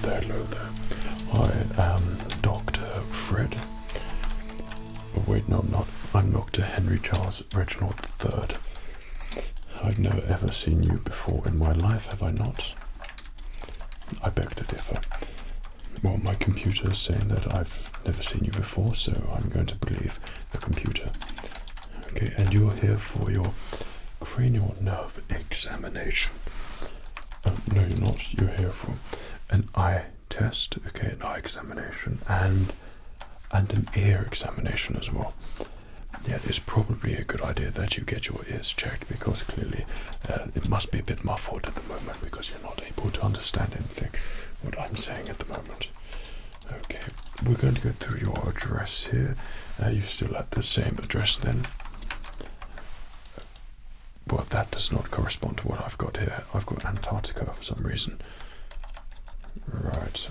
hello there. I am Dr. Fred. Oh, wait, no, I'm not. I'm Dr. Henry Charles Reginald III. I've never ever seen you before in my life, have I not? I beg to differ. Well, my computer is saying that I've never seen you before, so I'm going to believe the computer. Okay, and you're here for your cranial nerve examination. No, you're not. You're here for an eye test, okay, an eye examination, and an ear examination as well. Yeah, it's probably a good idea that you get your ears checked, because clearly it must be a bit muffled at the moment because you're not able to understand anything what I'm saying at the moment. Okay, we're going to go through your address here. You still at the same address then? Well, that does not correspond to what I've got here. I've got Antarctica for some reason. Right,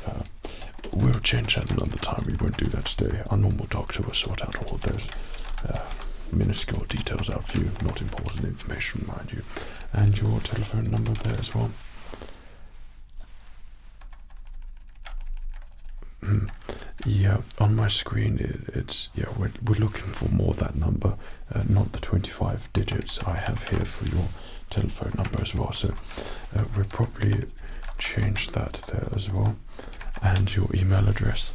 we'll change that another time. We won't do that today. Our normal doctor will sort out all of those minuscule details out for you. Not important information, mind you. And your telephone number there as well. Yeah, on my screen it's yeah, we're looking for more that number, not the 25 digits I have here for your telephone number as well. So we'll probably change that there as well. And your email address.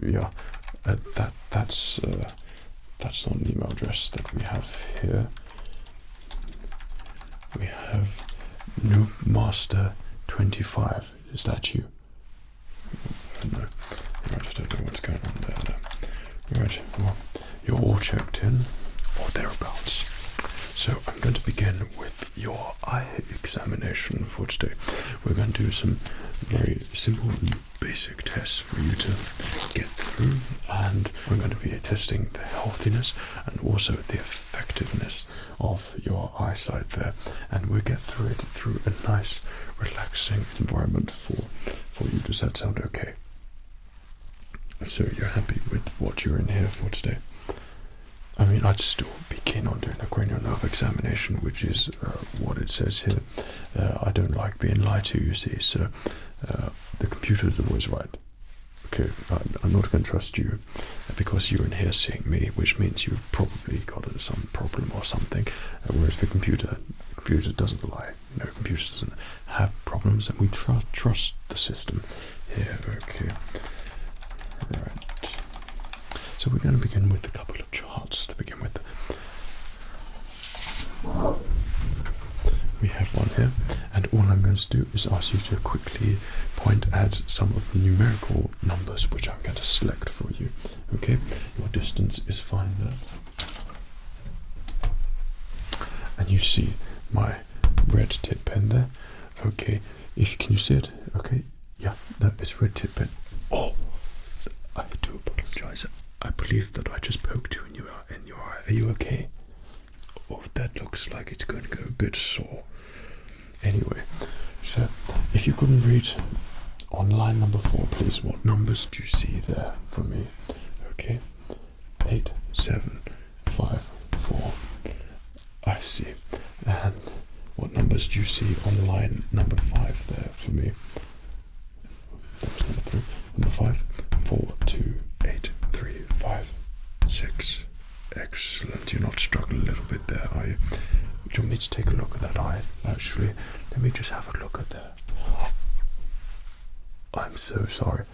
Yeah, that's not an email address that we have here. We have New Master 25. Is that you? No. Right, I don't know what's going on there. Right, well, you're all checked in, or thereabouts. So I'm going to begin with your eye examination for today. We're going to do some very simple and basic tests for you to get through, and we're going to be testing the healthiness and also the effectiveness of your eyesight there, and we'll get through it through a nice relaxing environment for you. Does that sound okay? So you're happy with what you're in here for today? I mean, I'd still be keen on doing a cranial nerve examination, which is what it says here. I don't like being lied to, you see, so the computer's always right. Okay, I'm not going to trust you because you're in here seeing me, which means you've probably got some problem or something, whereas the computer doesn't lie. No, the computer doesn't have problems, and we trust the system here. Okay, right. So we're going to begin with a couple of charts to begin with. We have one here, and all I'm going to do is ask you to quickly point at some of the numerical numbers which I'm going to select for you. Okay, your distance is fine there. And you see my red tip pen there. Okay, can you see it? Okay, yeah, that is red tip pen. Oh, I do apologize. I believe that I just poked you in your eye. Are you okay? Oh, that looks like it's going to go a bit sore. Anyway, so if you couldn't read on line number 4, please, what numbers do you see there for me? Okay, 8, 7, 5, 4. I see. And what numbers do you see on line number 5 there for me? That was number 3. Number 5, 4, 2, 8, 3, 5, 6. Excellent. You're not struggling a little bit there, are you? Do you want me to take a look at that eye? Actually, let me just have a look at that. I'm so sorry.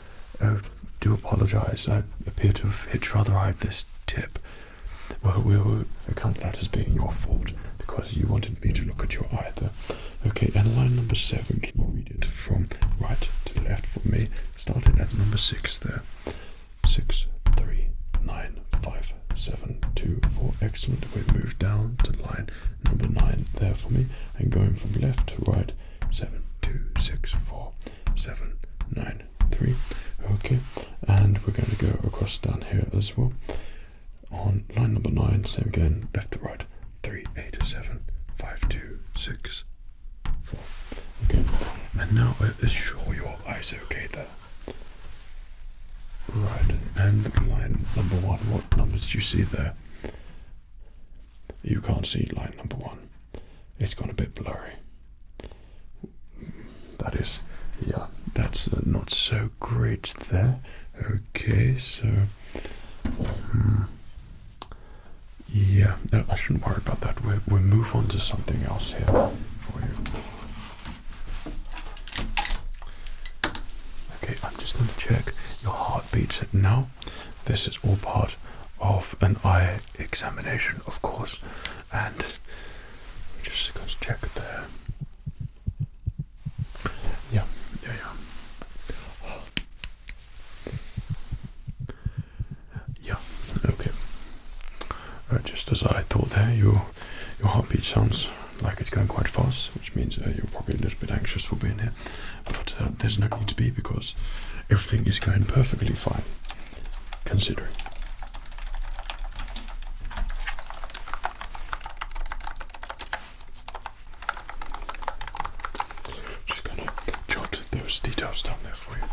Do apologize. I appear to have hit your other eye with this tip. Well, we will account that as being your fault because you wanted me to look at your eye there. Okay, and line number 7, can you read it from right to left for me? Starting at number 6 there. 6, 3, 9, 5, 7, 2, 4. Excellent. We move down to line number 9 there for me, and going from left to right. 7, 2, 6, 4, 7, 9, 3. Okay, and we're going to go across down here as well. On line number 9, same again, left to right. 3, 8, 7, 5, 2, 6, 4. Okay, and now are sure your eyes are okay there? Right, and line number 1, what numbers do you see there? You can't see line number 1. it's gone a bit blurry. That is, yeah, that's not so great there. Okay, so yeah, no, I shouldn't worry about that. We'll move on to something else here for you. Okay, I'm just going to check your heartbeat now. This is all part of an eye examination, of course, and we're just going to check it there. Yeah. Yeah, okay. Just as I thought there, your heartbeat sounds like it's going quite fast, which means you're probably a little bit anxious for being here. But there's no need to be, because everything is going perfectly fine, considering. Just going to jot those details down there for you.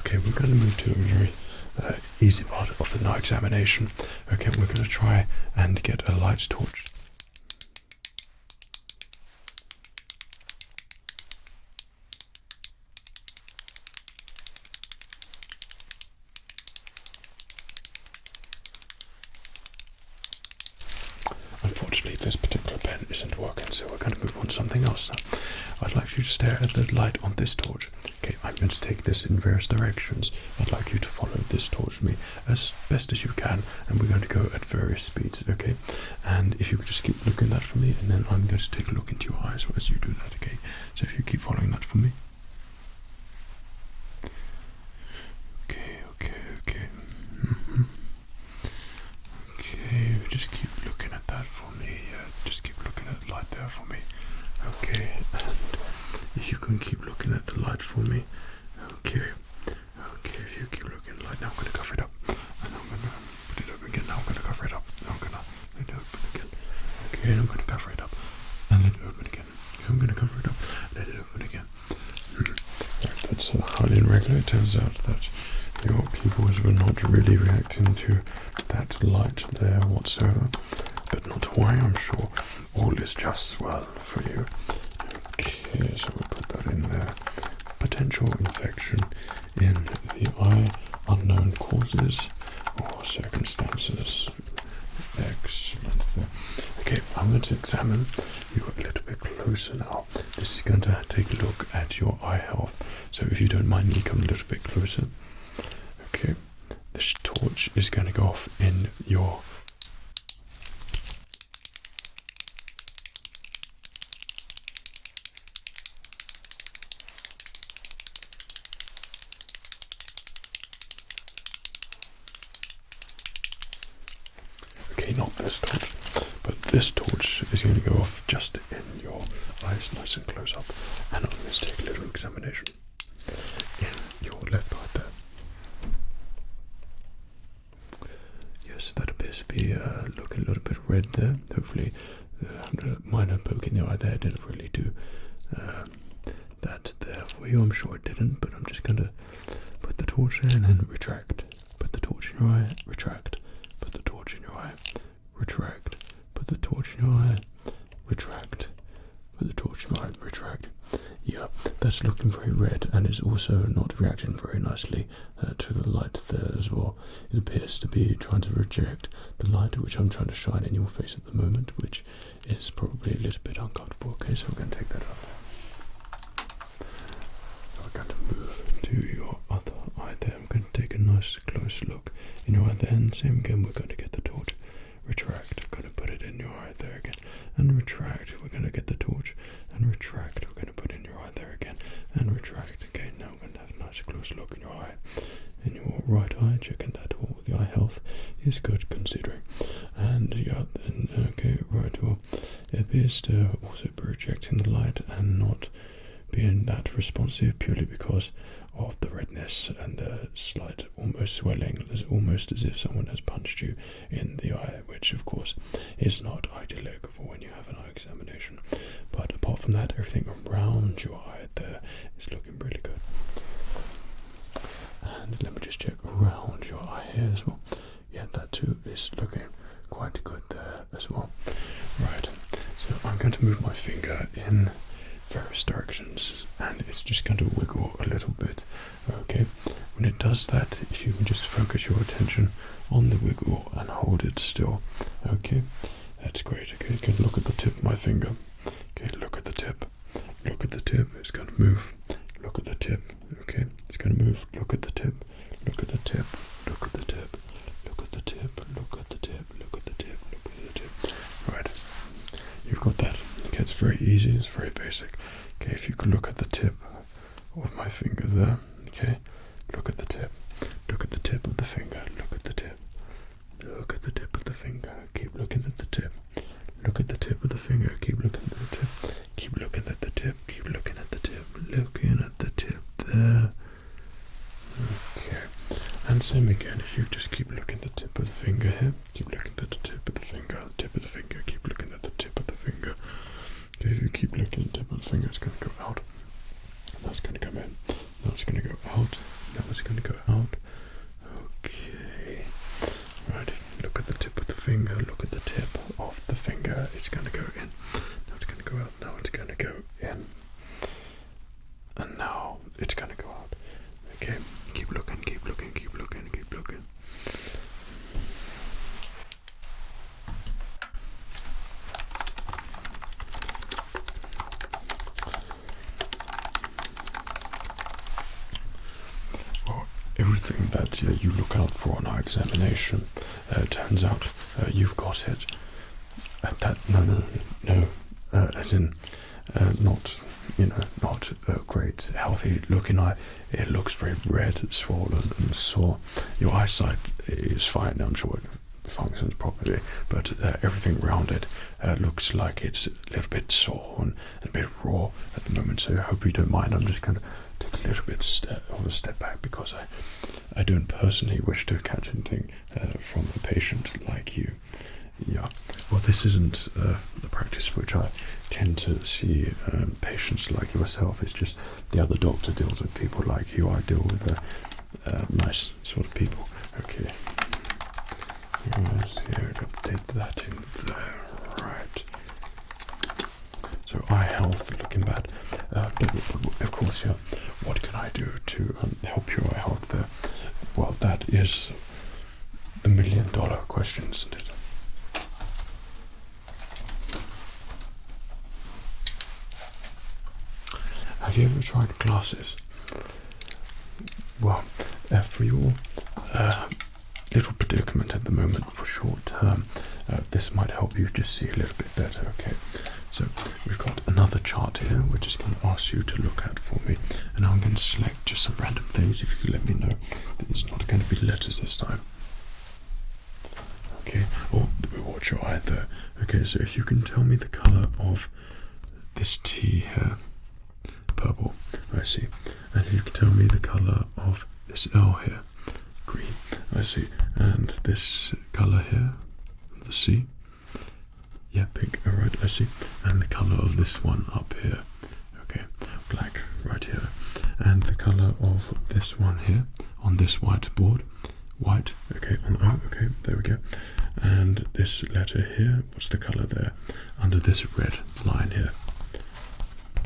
Okay, we're going to move to a very easy part of the eye examination. Okay, we're going to try and get a light torch. Unfortunately, this particular pen isn't working, so we're going to move on to something else now. I'd like you to stare at the light on this torch. Okay, I'm going to take this in various directions. I'd like you to follow this torch with me as best as you can, and we're going to go at various speeds, okay? And if you could just keep looking at that for me, and then I'm going to take a look into your eyes as you do that, okay? So if you keep following that for me. Okay. Okay, just keep looking at that for me. Just keep looking at the light there for me. Okay, and if you can keep looking at the light for me. Okay, if you keep looking at the light, now I'm going to cover it up. And I'm going to put it open again. Now I'm going to cover it up. Now I'm going to let it open again. Okay, I'm going to cover it up. And let it open again. Okay, I'm going to cover it up. Let it open again. Right, that's highly irregular. It turns out that your pupils were not really reacting to that light there whatsoever. But not to worry, I'm sure all is just well for you. Okay, so we'll put that in there. Potential infection in the eye, unknown causes or circumstances. Excellent. Okay, I'm going to examine you a little bit closer now. This is going to take a look at your eye health. So if you don't mind me coming a little bit closer. Okay, this torch is going to go off in your not this torch, but this torch is going to go off just in your eyes, nice and close up, and I'm going to take a little examination in your left eye there. Yes, that appears to be looking a little bit red there. Hopefully the minor poke in the eye there didn't really do that there for you. I'm sure it didn't, but I'm just going to put the torch in and retract. Put the torch in your eye, retract. Put the torch in your eye, retract. Put the torch in your eye, retract. Put the torch in your eye, retract. Yeah, that's looking very red, and it's also not reacting very nicely to the light there as well. It appears to be trying to reject the light which I'm trying to shine in your face at the moment, which is probably a little bit uncomfortable. Okay, so we're going to take that out. We're going to move to your other eye there. I'm going to take a nice close look in your eye there, and same again, we're going to get the torch, retract, we're going to put it in your eye there again, and retract, we're going to get the torch, and retract, we're going to put it in your eye there again, and retract. Okay, now we're going to have a nice close look in your eye, in your right eye, checking that all the eye health is good considering. And yeah, then, okay, right, well, it appears to also be rejecting the light and not being that responsive purely because of the redness and the slight almost swelling. It's almost as if someone has punched you in the eye, which of course is not idyllic for when you have an eye examination. But apart from that, everything around your eye there is looking really good. And let me just check around your eye here as well. Yeah, that too is looking quite good there as well. Right, so I'm going to move my finger in various directions, and it's just going to wiggle a little bit. Okay, when it does that, if you can just focus your attention on the wiggle and hold it still. Okay, that's great. Okay, you can look at the tip of my finger. Okay, look at the tip. Look at the tip. It's going to move. Look at the tip. Okay, it's going to move. Look at the tip. Look at the tip. Look at the tip. Look at the tip. Look at the tip. Look at the tip. Look at the tip. Right. You've got that. Okay, it's very easy. It's very basic. Okay, if you could look at the tip of my finger there. Okay, look at the tip. Look at the tip of the finger. Look at the tip. Look at the tip of the finger. Keep looking at the tip. Look at the tip of the finger. Keep looking at the tip. Keep looking at the tip. Keep looking at the tip. Looking at the tip there. Okay. And same again. If you just keep looking at the tip of the finger here. Keep looking at the tip of the finger. Tip of the finger. Keep looking at the tip of the finger. Okay, if you keep looking at the tip of the finger, it's going to go out. Now it's going to come in. Now it's going to go out. Now it's going to go out. Okay. Right. Look at the tip of the finger. Look at the tip of the finger. It's going to go in. Now it's going to go out. Now it's going to go in. And now it's going to go out. Okay. Keep looking. Keep looking. Keep looking. Keep looking. Everything that you look out for on our examination, turns out you've got it. No, as in not, not a great healthy looking eye. It looks very red, swollen and sore. Your eyesight is fine, I'm sure it functions properly, but everything around it looks like it's a little bit sore and a bit raw at the moment, so I hope you don't mind. I'm just going to take a little bit of a step back because I don't personally wish to catch anything from a patient like you. Yeah, well, this isn't the practice which I tend to see patients like yourself. It's just the other doctor deals with people like you. I deal with nice sort of people. Okay. Yes, here, update that in there. Right. So eye health looking bad. But of course, yeah. What can I do to help your eye health there? Well, that is the $1 million question, isn't it? Have you ever tried glasses? Well, for your little predicament at the moment, for short term, this might help you just see a little bit better. Okay, so we've got another chart here which is going to ask you to look at for me, and I'm going to select just some random things. If you could let me know that it's not going to be letters this time. Okay, oh, watch your eye there. Okay, so if you can tell me the color of this T here. Purple, I see. And you can tell me the color of this L here. Green, I see. And this color here, the C. Yeah, pink, alright, I see. And the color of this one up here. Okay, black, right here. And the color of this one here, on this whiteboard. White, okay, on O, okay, there we go. And this letter here, what's the color there? Under this red line here.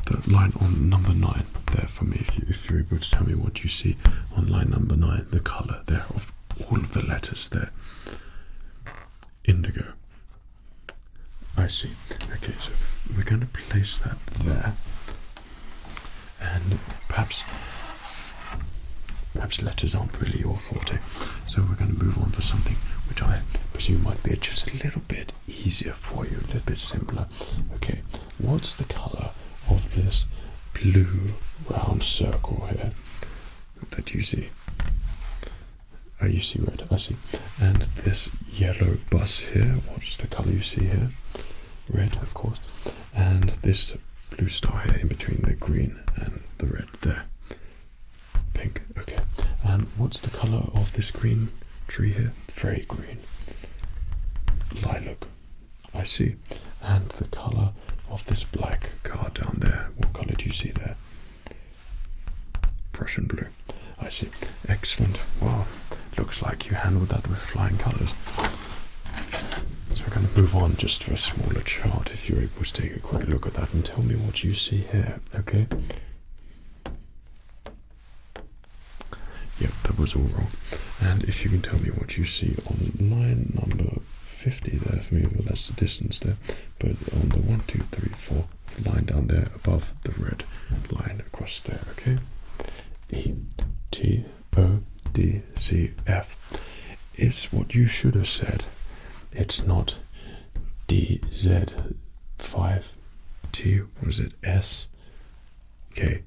The line on number 9 there for me, if you're able to tell me what you see on line number 9, the colour there of all of the letters there. Indigo. I see. Okay, so we're going to place that there, and perhaps letters aren't really your forte, so we're going to move on to something which I presume might be just a little bit easier for you, a little bit simpler. Okay, what's the colour of this blue round circle here that you see? Oh, you see red, I see. And this yellow bus here, what's the colour you see here? Red, of course. And this blue star here in between the green and the red there. Pink, okay. And what's the colour of this green tree here? It's very green. Lilac, I see. And the colour of this black car down there, what colour do you see there? Prussian blue, I see. Excellent. Wow, looks like you handled that with flying colours. So we're going to move on just to a smaller chart. If you're able to take a quick look at that and tell me what you see here, okay? Yep, that was all wrong. And if you can tell me what you see on line number 50 there for me, well, that's the distance there. But on the 1, 2, 3, 4 line down there above the red line across there, okay? E, T, O, D, C, F. It's what you should have said. It's not D, Z, 5, T, what is it, S, K.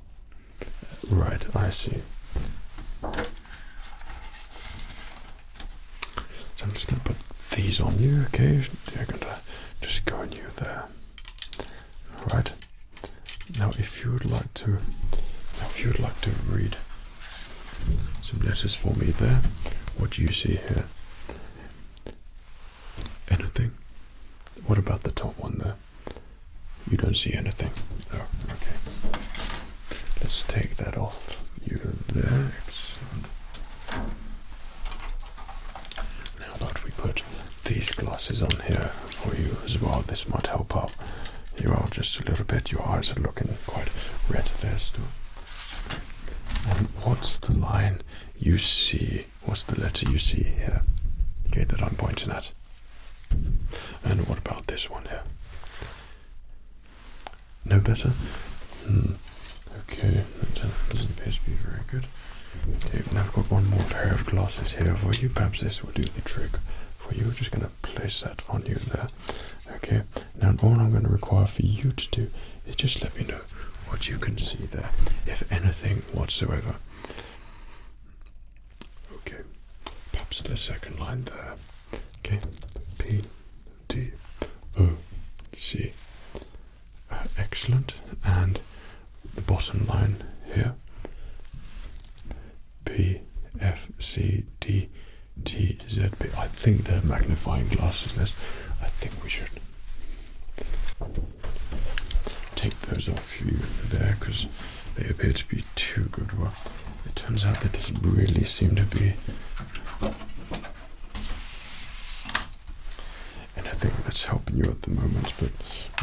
Right, I see. So I'm just going to put these on you, okay? They're going to just go on you there. Right. Now, if you would like to read some letters for me there, what do you see here? Anything? What about the top one there? You don't see anything. Oh, okay. Let's take that off you there. Excellent. Now that we put these glasses on here for you as well, this might help out you out just a little bit. Your eyes are looking quite red there still. And what's the line you see? What's the letter you see here? Okay, that I'm pointing at. And what about this one here? No better? Okay, that doesn't appear to be very good. Okay, now I've got one more pair of glasses here for you. Perhaps this will do the trick for you. We're just going to place that on you there. Okay, now all I'm going to require for you to do is just let me know what you can see there, if anything whatsoever. Okay, perhaps the second line there. Okay, P, D, O, C. Excellent. And the bottom line here. P, F, C, D, T, Z, B. I think they're magnifying glasses. I think we should take those off you there because they appear to be too good. Well, it turns out there doesn't really seem to be anything that's helping you at the moment, but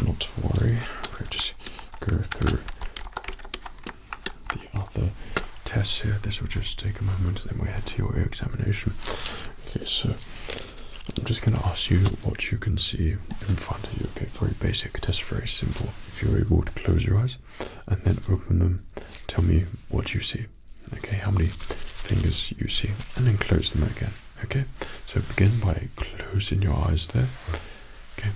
not to worry. We'll just go through the other tests here. This will just take a moment and then we head to your ear examination. Okay, so I'm just going to ask you what you can see in front of you. Okay, very basic test, very simple. If you're able to close your eyes and then open them, tell me what you see. Okay, how many fingers you see, and then close them again. Okay, so begin by closing your eyes there. Okay,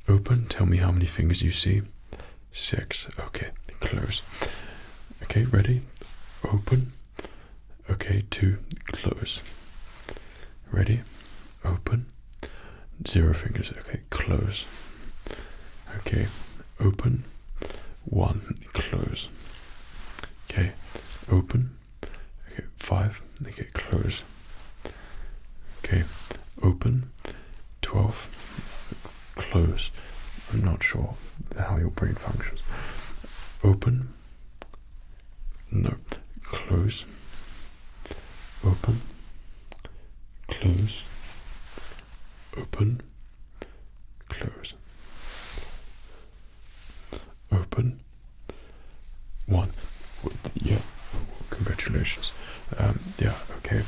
open, tell me how many fingers you see. 6. Okay, close. Okay, ready? Open. Okay, 2, close. Ready? Open. 0 fingers. Okay, close. Okay, open. 1, close. Okay, open. Okay, 5. Okay, close. Okay, open. 12, close. I'm not sure how your brain functions. Open. No, close. Open. Close. Open. Close. Open. 1. Yeah, congratulations. Yeah, okay.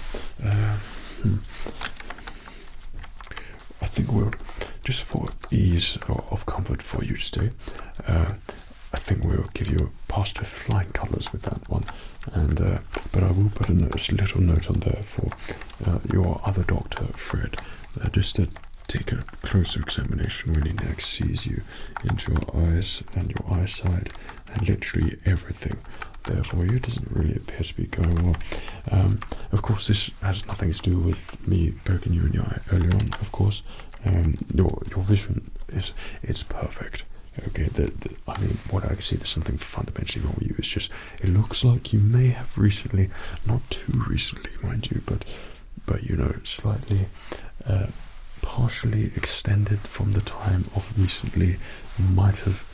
I think we'll, just for ease of comfort for you today, I think we'll give you a pass to flying colours with that one. And but I will put a little note on there for your other doctor, Fred, just to take a closer examination when he next sees you into your eyes and your eyesight and literally everything there for you. It doesn't really appear to be going well. Of course, this has nothing to do with me poking you in the eye earlier on. Of course, your vision it's perfect. Okay, I mean, what I can see, there's something fundamentally wrong with you. It's just, it looks like you may have recently, not too recently, mind you, but you know, slightly, partially extended from the time of recently, might have,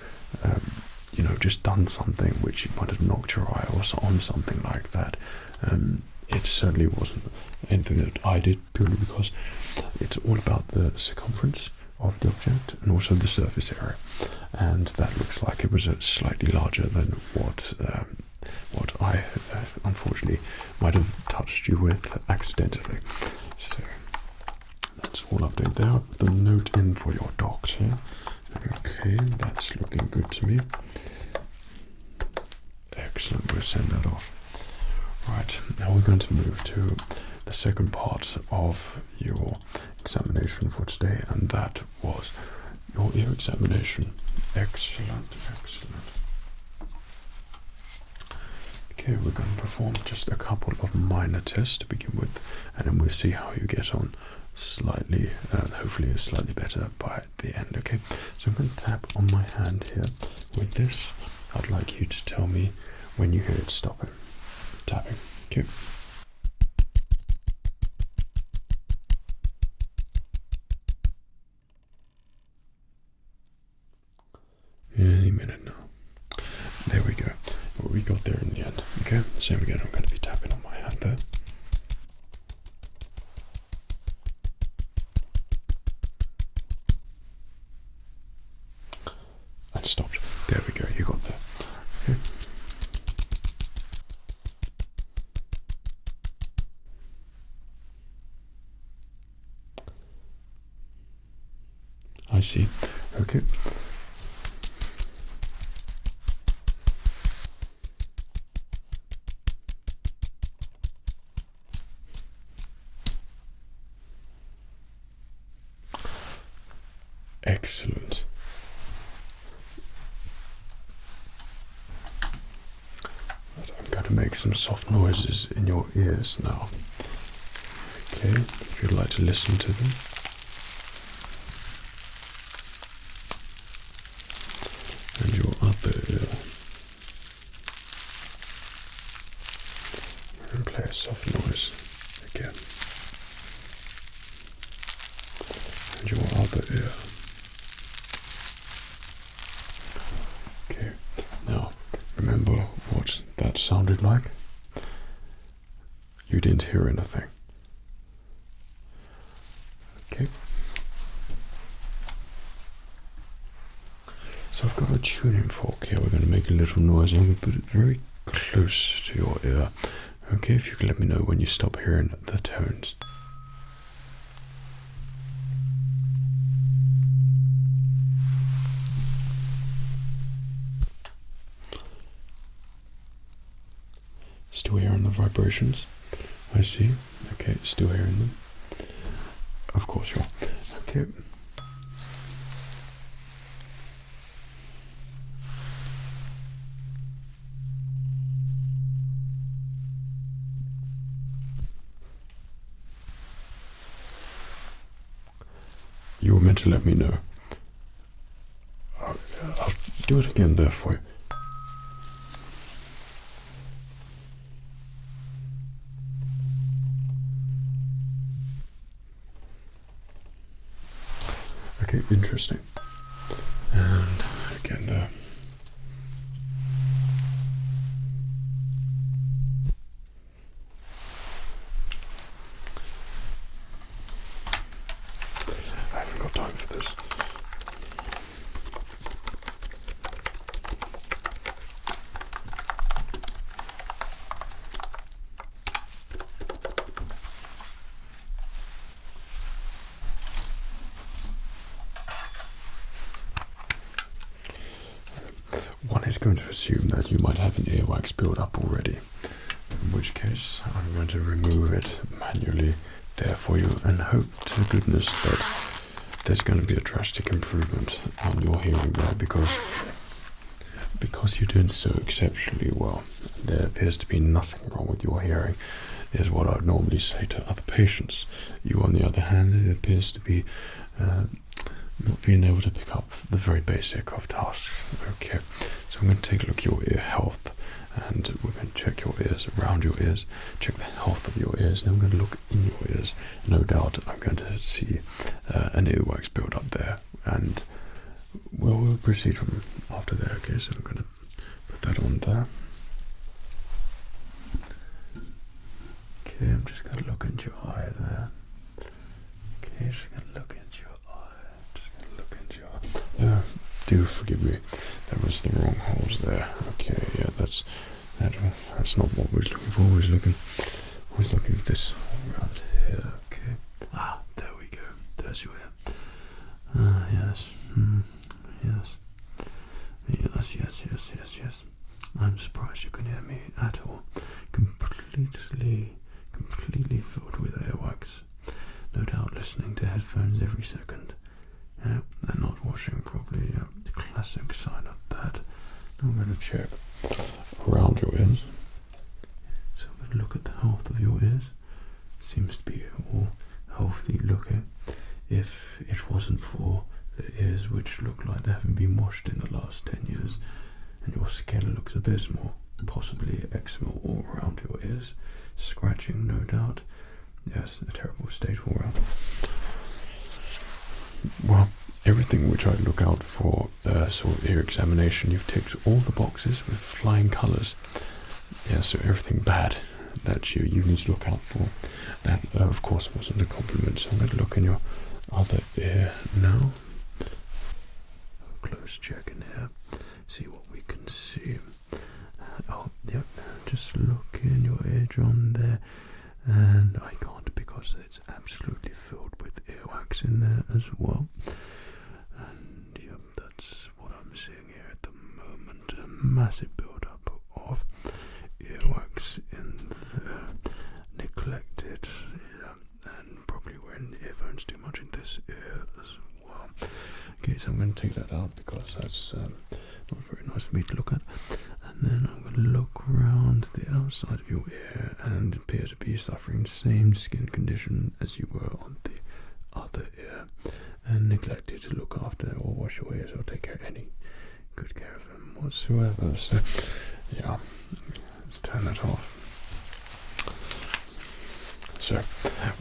you know, just done something which might have knocked your eye or on something like that. It certainly wasn't anything that I did, purely because it's all about the circumference of the object and also the surface area, and that looks like it was slightly larger than what I unfortunately might have touched you with accidentally. So that's all update there. I'll put the note in for your doctor. Okay, that's looking good to me. Excellent, we'll send that off. Right, now we're going to move to the second part of your examination for today, and that was your ear examination. Excellent, excellent. Okay, we're going to perform just a couple of minor tests to begin with, and then we'll see how you get on slightly, hopefully slightly better by the end. Okay, so I'm going to tap on my hand here with this. I'd like you to tell me when you hear it stopping. Tapping. Okay. Any minute now. There we go. Well, we got there in the end. Okay, same again. I'm going to be tapping on my hand there. And stopped. There we go. You got there. Okay. I see. Okay. Excellent. I'm going to make some soft noises in your ears now. Okay, if you'd like to listen to them. And your other ear. And play a soft noise again. And your other ear. Okay, now remember what that sounded like? You didn't hear anything. Okay. So I've got a tuning fork here. We're going to make a little noise and we put it very close to your ear. Okay, if you can let me know when you stop hearing the tones. Still hearing the vibrations? I see. Okay, still hearing them. Of course you are. Okay. You were meant to let me know. I'll do it again there for you. Okay, interesting. And again there. I haven't got time for this. One is going to assume that you might have an earwax build up already, in which case I'm going to remove it manually there for you and hope to goodness that there's going to be a drastic improvement on your hearing there, because you're doing so exceptionally well. There appears to be nothing wrong with your hearing, is what I'd normally say to other patients. You, on the other hand, it appears to be not being able to pick up the very basic of tasks. Okay, so I'm going to take a look at your ear health, and we're going to check your ears, around your ears, check the health of your ears, and I'm going to look in your ears. No doubt I'm going to see an earwax build up there, and we'll proceed from after there. Okay, so I'm going to put that on there. Okay, I'm just going to look into your eye there. Okay, just going to look into your eye. Just do forgive me. That was the wrong holes there. Okay, yeah, that's not what we're looking for. We're looking for this around here. Okay. Ah, there we go. There's your hair. Yes. Yes. Yes. I'm surprised you can hear me at all. Completely filled with earwax. No doubt listening to headphones every second. Yeah, and not washing properly. Yeah, the classic sign of that. I'm going to check around your ears. So I'm going to look at the health of your ears. Seems to be all healthy looking. If it wasn't for the ears which look like they haven't been washed in the last 10 years, and your skin looks abysmal, possibly eczema all around your ears, scratching no doubt. Yes, a terrible state all around. Well, everything which I look out for sort of ear examination, you've ticked all the boxes with flying colours. Yeah, so everything bad that you need to look out for. That of course wasn't a compliment, so I'm going to look in your other ear now. Close check in here, see what we can see. Oh, yep, just look in your eardrum there, and I can't because it's absolutely filled with earwax in there as well. And yep, that's what I'm seeing here at the moment, a massive build-up of earwax in the neglected, and probably wearing earphones too much in this ear as well. Okay, so I'm going to take that out because that's not very nice for me to look at. And then I'm going to look around the outside of your ear and appear to be suffering the same skin condition as you were on the other ear, and neglected to look after or wash your ears or take any good care of them whatsoever. So yeah, let's turn that off. So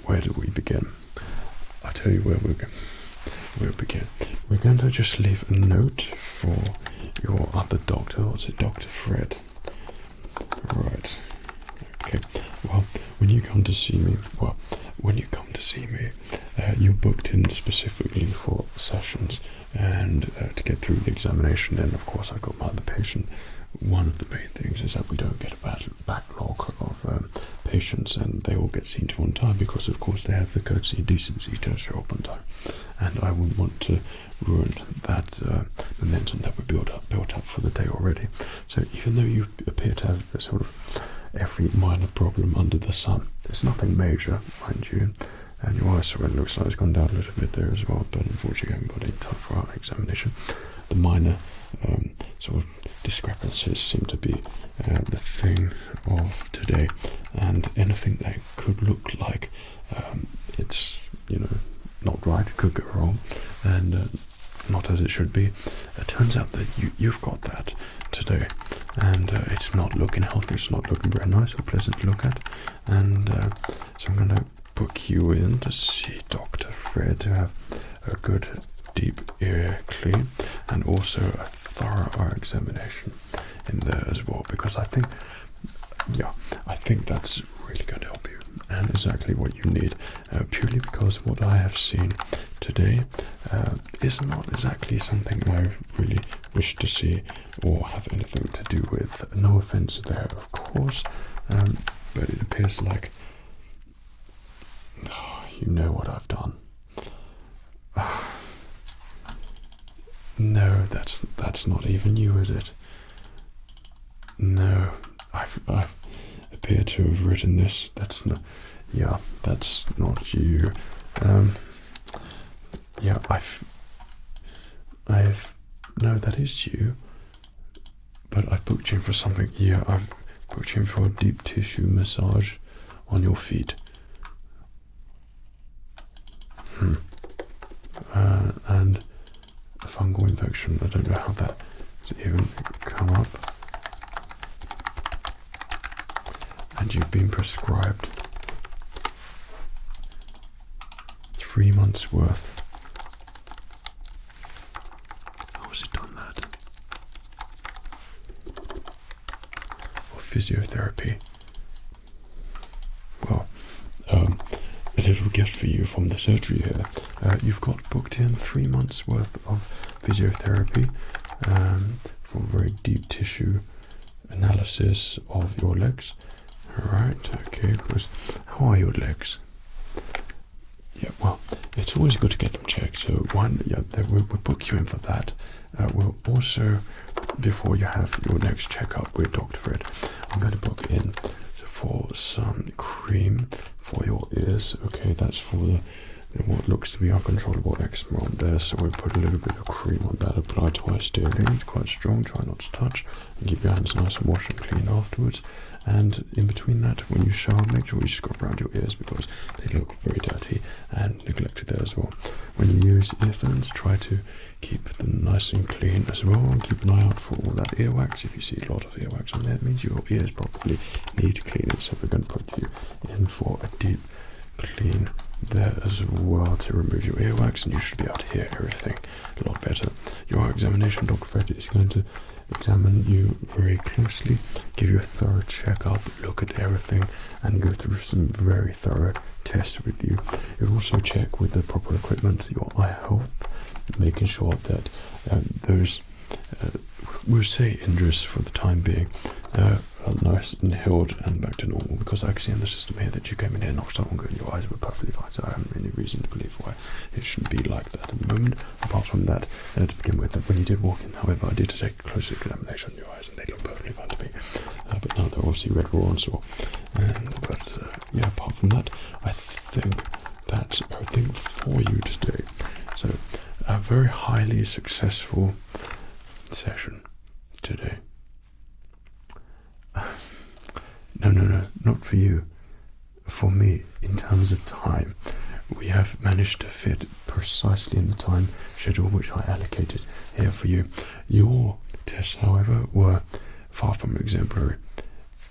where do we begin? I'll tell you where we'll begin. We're going to just leave a note for your other doctor. What's it, Dr. Fred? Right. Okay. Well, when you come to see me, you're booked in specifically for sessions and to get through the examination. And of course, I've got my other patient. One of the main things is that we don't get a backlog of patients, and they all get seen to on time because, of course, they have the courtesy and decency to show up on time. And I wouldn't want to ruin that momentum that we built up for the day already. So even though you appear to have the sort of every minor problem under the sun, there's nothing major, mind you. And your eyesight looks like it's gone down a little bit there as well, but unfortunately I haven't got any time for our examination. The minor sort of discrepancies seem to be the thing of today, and anything that could look like it's not right, it could go wrong, and not as it should be. It turns out that you've got that today, and it's not looking healthy, it's not looking very nice or pleasant to look at, and so I'm going to book you in to see Dr. Fred to have a good deep ear clean and also a thorough eye examination in there as well, because I think that's really going to help you and exactly what you need, purely because what I have seen today is not exactly something I really wish to see or have anything to do with. No offense there, of course, but it appears like you know what I've done. No, that's not even you, is it? No, I've appear to have written this. That's not. Yeah, that's not you. Yeah, no, that is you. But I've booked you in for something. Yeah, I've booked you in for a deep tissue massage on your feet. And a fungal infection. I don't know how that has even come up. And you've been prescribed 3 months worth. How has it done that? Of physiotherapy. Well, a little gift for you from the surgery here. You've got booked in 3 months worth of physiotherapy for very deep tissue analysis of your legs. Alright, okay, because how are your legs? Yeah, well, it's always good to get them checked, so we'll book you in for that. We'll also, before you have your next checkup with Dr. Fred, I'm going to book in for some cream for your ears. Okay, that's for what looks to be uncontrollable eczema on there, so we'll put a little bit of cream on that, apply twice daily. It's quite strong, try not to touch, and keep your hands nice and wash and clean afterwards. And in between that, when you shower, make sure you scrub around your ears because they look very dirty and neglected there as well. When you use earphones, try to keep them nice and clean as well, and keep an eye out for all that earwax. If you see a lot of earwax on there, it means your ears probably need cleaning, so we're going to put you in for a deep clean there as well to remove your earwax, and you should be able to hear everything a lot better. Your examination, Dr. Fred is going to examine you very closely, give you a thorough checkup, look at everything, and go through some very thorough tests with you. You'll also check with the proper equipment your eye health, making sure that those, we'll say injuries for the time being, are nice and healed and back to normal, because I can see in the system here that you came in here knocked out and your eyes were perfectly fine, so I haven't any reason to believe why it shouldn't be like that at the moment. Apart from that, to begin with, when you did walk in, however, I did take a closer examination of your eyes and they look perfectly fine to me, but now they're obviously red, raw and sore. Yeah, apart from that, I think that's everything for you today. So a very highly successful session today. No, not for you. For me, in terms of time, we have managed to fit precisely in the time schedule which I allocated here for you. Your tests, however, were far from exemplary.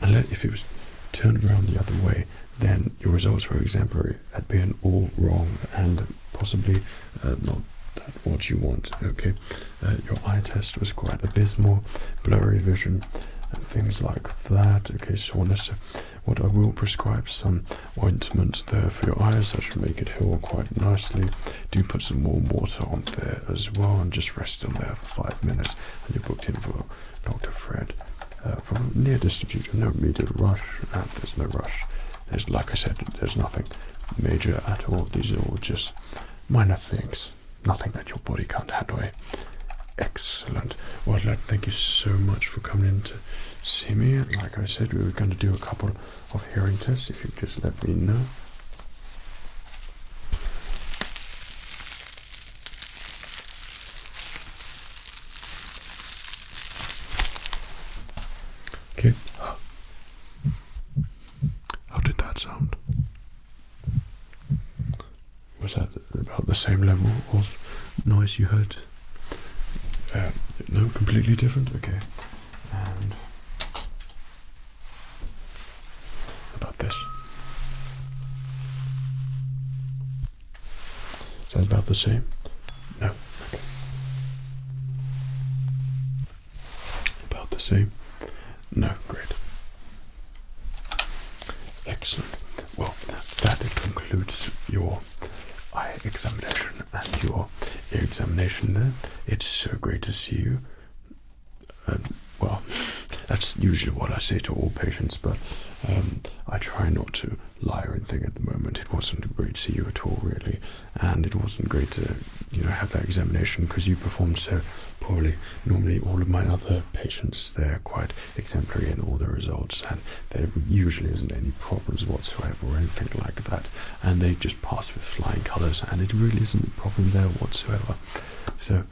And if it was turned around the other way, then your results were exemplary at being all wrong and possibly not that what you want. Okay, your eye test was quite abysmal, blurry vision and things like that. Okay, soreness. What I will prescribe some ointment there for your eyes that should make it heal quite nicely. Do put some warm water on there as well, and just rest on there for 5 minutes, and you're booked in for Dr. Fred for near distant future. No immediate rush. There's no rush. There's, like I said, there's nothing major at all. These are all just minor things, nothing that your body can't handle. Excellent. Well, thank you so much for coming in to see me. Like I said, we were going to do a couple of hearing tests, if you just let me know. Okay. How did that sound? Was that about the same level of noise you heard? No, completely different. Okay. And about this? Is that about the same? No. Okay. About the same? No. Great. Excellent. Well, that concludes your eye examination and your ear examination there. It's so great to see you. Well, that's usually what I say to all patients, but I try not to lie or anything at the moment. It wasn't great to see you at all, really, and it wasn't great to, have that examination because you performed so poorly. Normally, all of my other patients, they're quite exemplary in all the results, and there usually isn't any problems whatsoever or anything like that, and they just pass with flying colours, and it really isn't a problem there whatsoever. So,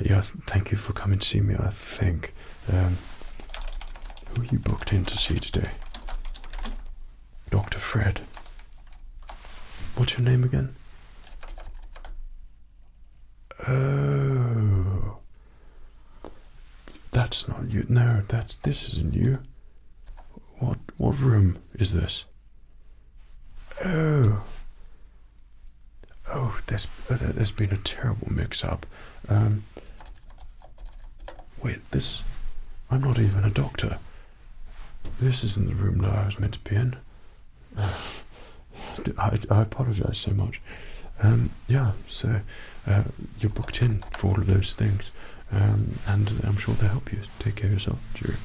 yeah, thank you for coming to see me. I think, who are you booked in to see today? Dr. Fred. What's your name again? Oh, that's not you. No, this isn't you. What room is this? Oh, there's been a terrible mix-up. Wait, I'm not even a doctor. This isn't the room that I was meant to be in. I apologize so much. Yeah, so you're booked in for all of those things, and I'm sure they'll help you take care of yourself during